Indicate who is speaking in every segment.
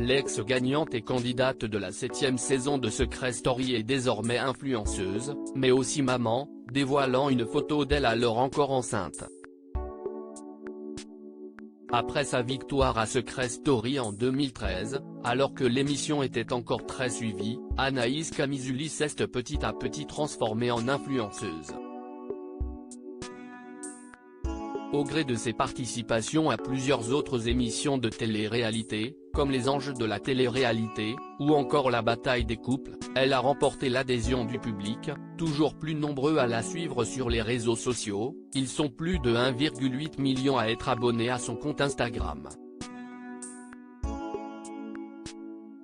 Speaker 1: L'ex-gagnante et candidate de la 7e saison de Secret Story est désormais influenceuse, mais aussi maman, dévoilant une photo d'elle alors encore enceinte. Après sa victoire à Secret Story en 2013, alors que l'émission était encore très suivie, Anaïs Camizuli s'est petit à petit transformée en influenceuse. Au gré de ses participations à plusieurs autres émissions de télé-réalité, comme Les Anges de la télé-réalité, ou encore La bataille des couples, elle a remporté l'adhésion du public, toujours plus nombreux à la suivre sur les réseaux sociaux. Ils sont plus de 1,8 million à être abonnés à son compte Instagram.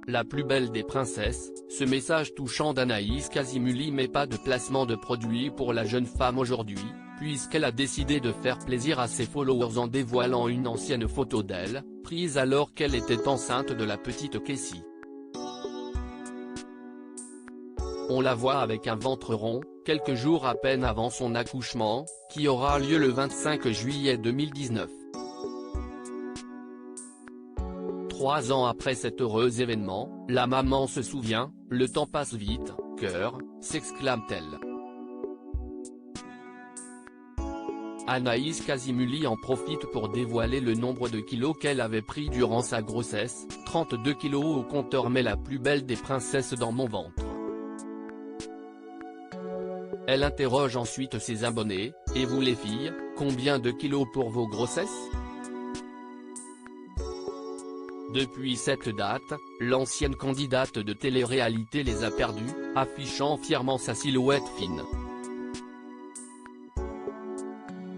Speaker 1: La plus belle des princesses, ce message touchant d'Anaïs Camizuli met pas de placement de produit pour la jeune femme aujourd'hui, puisqu'elle a décidé de faire plaisir à ses followers en dévoilant une ancienne photo d'elle, prise alors qu'elle était enceinte de la petite Kessie. On la voit avec un ventre rond, quelques jours à peine avant son accouchement, qui aura lieu le 25 juillet 2019. 3 ans après cet heureux événement, la maman se souvient, « Le temps passe vite, cœur », s'exclame-t-elle. Anaïs Camizuli en profite pour dévoiler le nombre de kilos qu'elle avait pris durant sa grossesse, 32 kilos au compteur, mais la plus belle des princesses dans mon ventre. Elle interroge ensuite ses abonnés, « Et vous les filles, combien de kilos pour vos grossesses ?» Depuis cette date, l'ancienne candidate de télé-réalité les a perdus, affichant fièrement sa silhouette fine.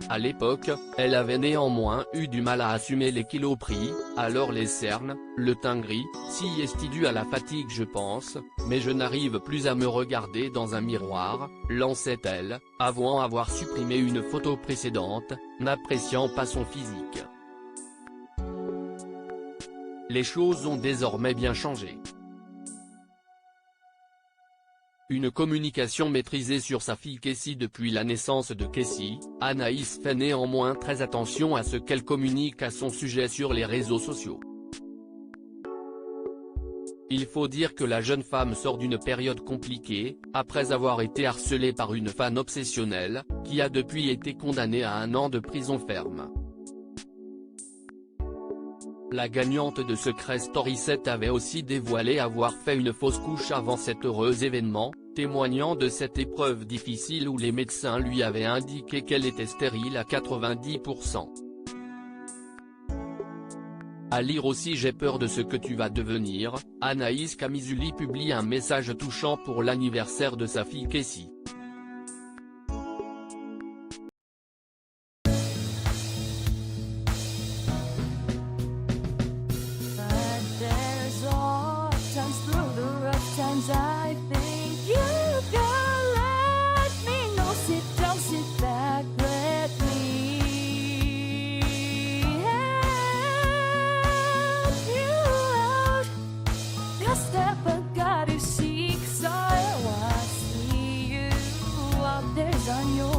Speaker 1: À l'époque, elle avait néanmoins eu du mal à assumer les kilos pris, alors les cernes, le teint gris, si est dû à la fatigue je pense, mais je n'arrive plus à me regarder dans un miroir, lançait-elle, avouant avoir supprimé une photo précédente, n'appréciant pas son physique. Les choses ont désormais bien changé. Une communication maîtrisée sur sa fille Kessie depuis la naissance de Kessie, Anaïs fait néanmoins très attention à ce qu'elle communique à son sujet sur les réseaux sociaux. Il faut dire que la jeune femme sort d'une période compliquée, après avoir été harcelée par une fan obsessionnelle, qui a depuis été condamnée à 1 an de prison ferme. La gagnante de Secret Story 7 avait aussi dévoilé avoir fait une fausse couche avant cet heureux événement, témoignant de cette épreuve difficile où les médecins lui avaient indiqué qu'elle était stérile à 90%. À lire aussi J'ai peur de ce que tu vas devenir, Anaïs Camizuli publie un message touchant pour l'anniversaire de sa fille Kessie.
Speaker 2: I think you can let me know. Sit back, let me help you out. Just step back, got to seek, so I see you out there's on your